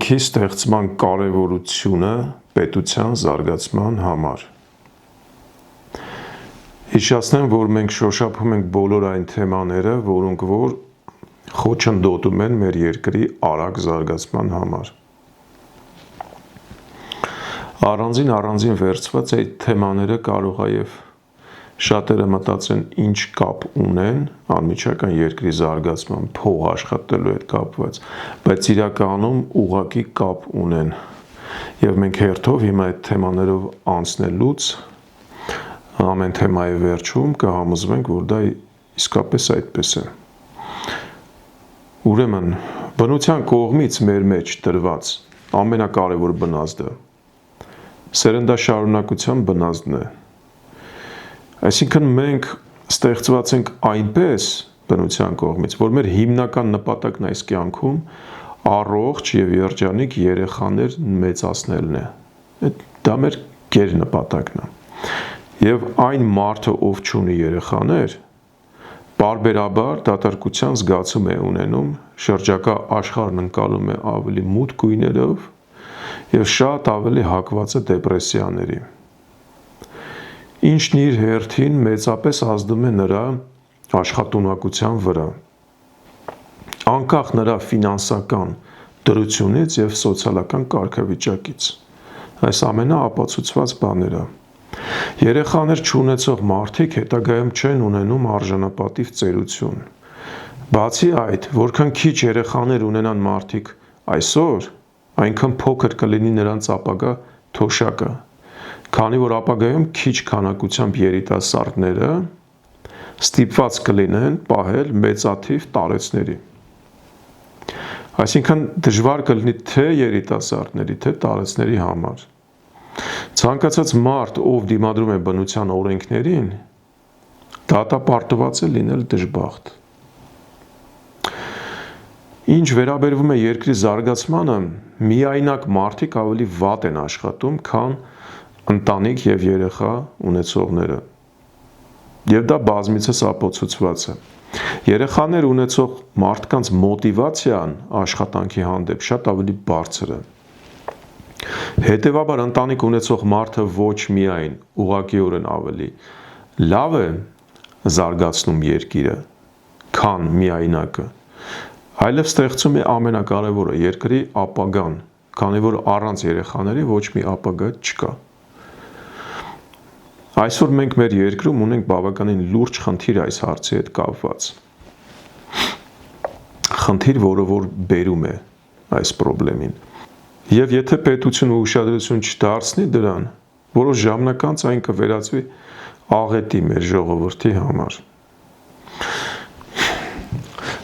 ընտանիքի ստեղծման կարևորությունը պետության զարգացման համար։ Հիշեցնեմ, որ մենք շոշափում ենք բոլոր այն թեմաները, որոնք որ խոչընդոտում են մեր երկրի արագ զարգացման համար։ Առանձին վերցված այդ թեմաները կարող է եւ շատերը մտածեն ինչ կապ ունեն անմիջական երկրի զարգացման փող աշխատելու հետ կապված, բայց իրականում ուղղակի կապ ունեն։ Եվ մենք հերթով հիմա այդ թեմաներով անցնելուց ամեն թեմայի վերջում կհամոզվենք, որ դա իսկապես այդպես է։ Ուրեմն, բնության կողմից մեր մեջ տրված ամենակարևոր բնազդը սերնդաշարունակության բնազդն է։ Այսինքն մենք ստեղծված ենք այնպես բնության կողմից, որ մեր հիմնական նպատակն այս կյանքում առողջ եւ երջանիկ երեխաներ մեծացնելն է։ Դա մեր գերնպատակն է։ Եվ այն մարդը, ով չունի երեխաներ, պարբերաբար դատարկության զգացում է ունենում, շրջակա աշխարհն ընկալում է ավելի մութ գույներով եւ շատ ավելի հակված է դեպրեսիաների։ Ինչն իր հերթին մեծապես ազդում է նրա աշխատունակության վրա, անկախ նրա ֆինանսական դրությունից եւ սոցիալական կարգավիճակից։ Այս ամենը ապացուցված բաներ է։ Երեխաներ չունեցող մարդիկ հետագայում չեն ունենում արժանապատիվ ծերություն։ Բացի այդ, որքան քիչ երեխաներ ունենան մարդիկ այսօր, այնքան փոքր կլինի նրանց ապագա թոշակը, քանի որ ապագայում քիչ քանակությամբ երիտասարդները ստիպված կլինեն պահել մեծաթիվ տարեցների։ Այսինքն դժվար կլինի թե երիտասարդների, թե տարեցների համար։ Ցանկացած մարդ, ով դիմադրում է բնության օրենքներին, դատապարտված է լինել դժբախտ։ Ինչ վերաբերվում է երկրի զարգացմանը, միայնակ մարդիկ ավելի վատ են աշխատում, քան ընտանիք եւ երեխա ունեցողները։ Եվ դա բազմիցս ապացուցված է։ Երեխաներ ունեցող մարդկանց մոտիվացիան աշխատանքի հանդեպ շատ ավելի բարձր է։ Հետևաբար ընտանիք ունեցող մարդը ոչ միայն ուղղակիորեն ավելի լավ է զարգացնում երկիրը, քան միայնակը, այլև ստեղծում է ամենակարևորը երկրի ապագան, քանի որ առանց երեխաների ոչ մի ապագա չկա։ Այսօր մենք մեր երկրում ունենք բավականին լուրջ խնդիր այս հարցի հետ կապված։ Խնդիր, որը որ բերում է այս խնդրին։ Եվ եթե պետությունը ուշադրություն չդարձնի դրան, որոշ ժամանակ անց այն կվերածվի աղետի մեր ժողովրդի համար։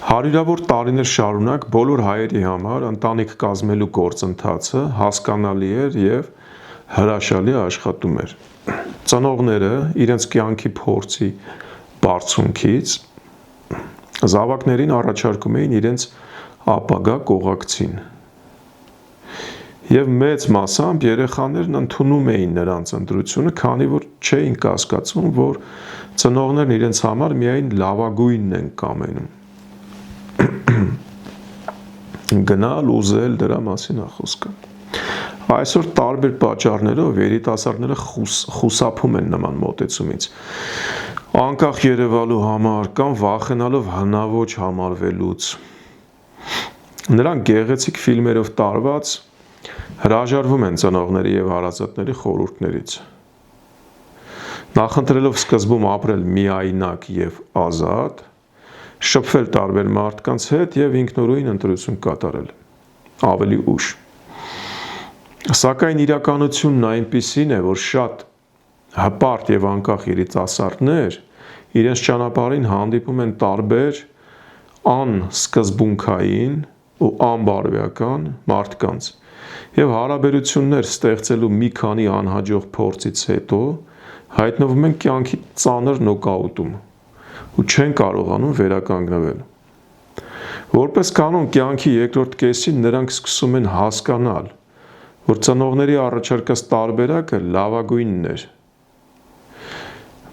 Հարյուրավոր տարիներ շարունակ բոլոր հայերի համար ընտանիք կազմելու գործընթացը հասկանալի էր եւ հրաշալի աշխատում էր։ Ծնողները իրենց կյանքի փորձի բարձունքից զավակներին առաջարկում էին իրենց ապագա կողակցին։ Եվ մեծ մասամբ երեխաներն ընդունում էին նրանց ընտրությունը, քանի որ չէին կասկածում, որ ծնողներն իրենց համար միայն լավագույնն են կամենում։ Գնալ, ուզել, դրա մասին է խոսքը։ Այսօր տարբեր պատճառներով երիտասարդները խուսափում են նման մոտեցումից։ Անկախ երևալու համար կամ վախենալով հնաոճ համարվելուց։ Նրանք գեղեցիկ ֆիլմերով տարված հրաժարվում են ծնողների եւ հարազատների խորհուրդներից։ Նախընտրելով սկզբում ապրել միայնակ եւ ազատ, շփվել տարբեր մարդկանց հետ եւ ինքնուրույն ընտրություն կատարել։ Ավելի ուշ։ Սակայն իրականությունն այնպիսին է, որ շատ հպարտ եւ անկախ երիտասարդներ իրենց ճանապարհին հանդիպում են տարբեր անսկզբունքային ու անբարոյական մարդկանց եւ հարաբերություններ ստեղծելու մի քանի անհաջող փորձից հետո հայտնվում են կյանքի ծանր նոկաուտում ու չեն կարողանում վերականգնվել։ Որպես կանոն կյանքի երկրորդ կեսին նրանք սկսում են հասկանալ, որ ծնողների առաջարկած տարբերակը լավագույնն էր։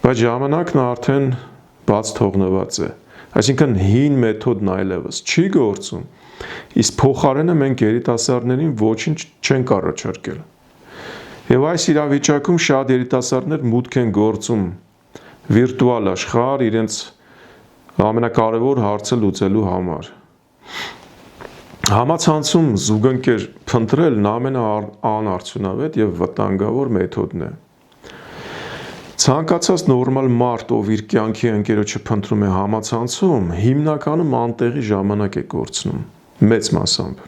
Բայց ժամանակն արդեն բաց թողնված է, այսինքն հին մեթոդն այլևս չի գործում, իսկ փոխարենը մենք երիտասարդներին ոչինչ չենք առաջարկել։ Եվ այս իրավիճակում շատ երիտասարդներ մուտք են գործում վիրտուալ աշխարհ իրենց ամենակարևոր հարցը լուծելու համար։ Համացանցում զուգընկեր փնտրելն ամենաանարդյունավետ եւ վտանգավոր մեթոդն է։ Ցանկացած նորմալ մարդ, ով իր կյանքի ընկերոջը փնտրում է համացանցում, հիմնականում անտեղի ժամանակ է կորցնում, մեծ մասամբ։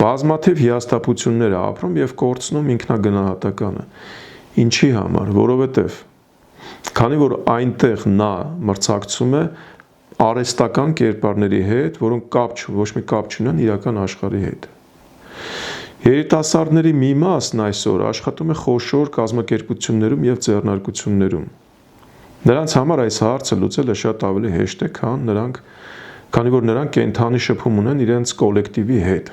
Բազմաթիվ հիասթափություններ է ապրում եւ կորցնում ինքնագնահատականը։ Ինչի համար, որովհետեւ քանի որ այնտեղ նա մրցակցում է արհեստական կերպարների հետ, որոնք ոչ մի կապ չունեն իրական աշխարհի հետ։ Երիտասարդների մի մասն այսօր աշխատում է խոշոր կազմակերպություններում եւ ձեռնարկություններում։ Նրանց համար այս հարցը լուծելը շատ ավելի հեշտ է, քանի որ նրանք կենթանի շփում ունեն իրենց կոլեկտիվի հետ։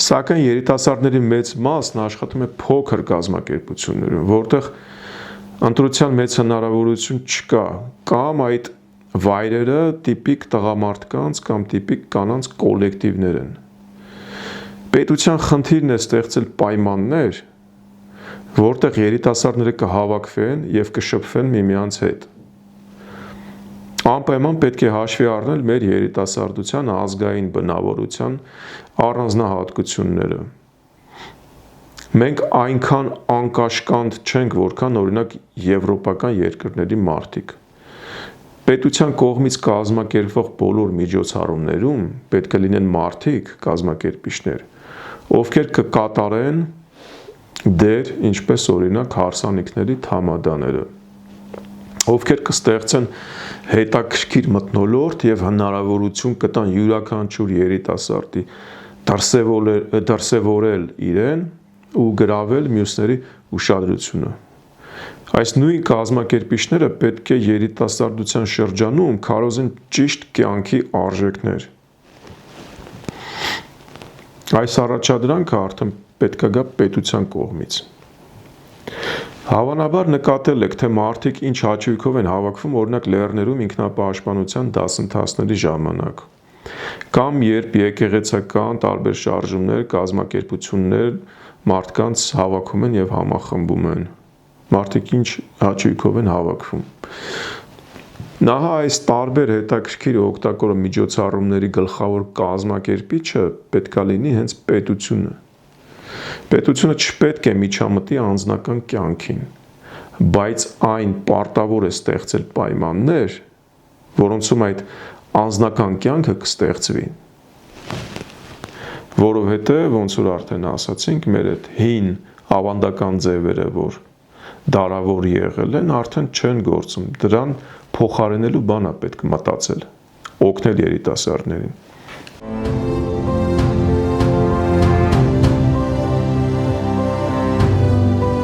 Սակայն երիտասարդների մեծ մասն աշխատում է փոքր կազմակերպություններում, որտեղ ընտրության մեծ հնարավորություն չկա, կամ այդ վայրերը տիպիկ տղամարդկանց կամ տիպիկ կանանց կոլեկտիվներ են։ Պետության խնդիրն է ստեղծել պայմաններ, որտեղ երիտասարդները կհավաքվեն եւ կշփվեն միմյանց հետ։ Անպայման պետք է հաշվի առնել մեր երիտասարդության ազգային բնավորության առանձնահատկությունները։ Մենք այնքան անկաշկանդ չենք, որքան օրինակ եվրոպական երկրների մարդիկ։ Պետության կողմից կազմակերպվող բոլոր միջոցառումներում պետք է լինեն մարդիկ, կազմակերպիչներ, ովքեր կկատարեն դեր, ինչպես օրինակ հարսանիքների թամադաները, ովքեր կստեղծեն հետաքրքիր մթնոլորտ եւ հնարավորություն կտան յուրաքանչյուր երիտասարդի դրսևորել իրեն ու գրավել մյուսների ուշադրությունը։ Այս նույն կազմակերպիչները պետք է երիտասարդության շրջանում քարոզեն ճիշտ կյանքի արժեքներ։ Այս առաջադրանքը արդեն պետք է գա պետության կողմից։ Հավանաբար նկատել եք, թե մարդիկ ինչ հաճույքով են հավաքվում օրինակ լեռներում ինքնապաշտպանության դասընթացների ժամանակ, կամ երբ եկեղեցական տարբեր շարժումներ, կազմակերպություններ մարդկանց հավաքում են եւ համախմբում են։ Մարդիկ ինչ հաճույքով են հավաքվում։ Նահա այս տարբեր հետաքրքիր օգտակար միջոցառումների գլխավոր կազմակերպիչը պետքա լինի հենց պետությունը։ Պետությունը չպետք է միջամտի անձնական կյանքին, բայց այն պարտավոր է ստեղծել պայմաններ, որոնցում այդ անձնական կյանքը կստեղծվի։ Որովհետև ոնց որ արդեն ասացինք, մեր այդ հին ավանդական ձևերը, որ դարավոր եղել են, արդեն չեն գործում։ Դրան փոխարինելու բան է պետք մտածել, օգնել երիտասարդներին։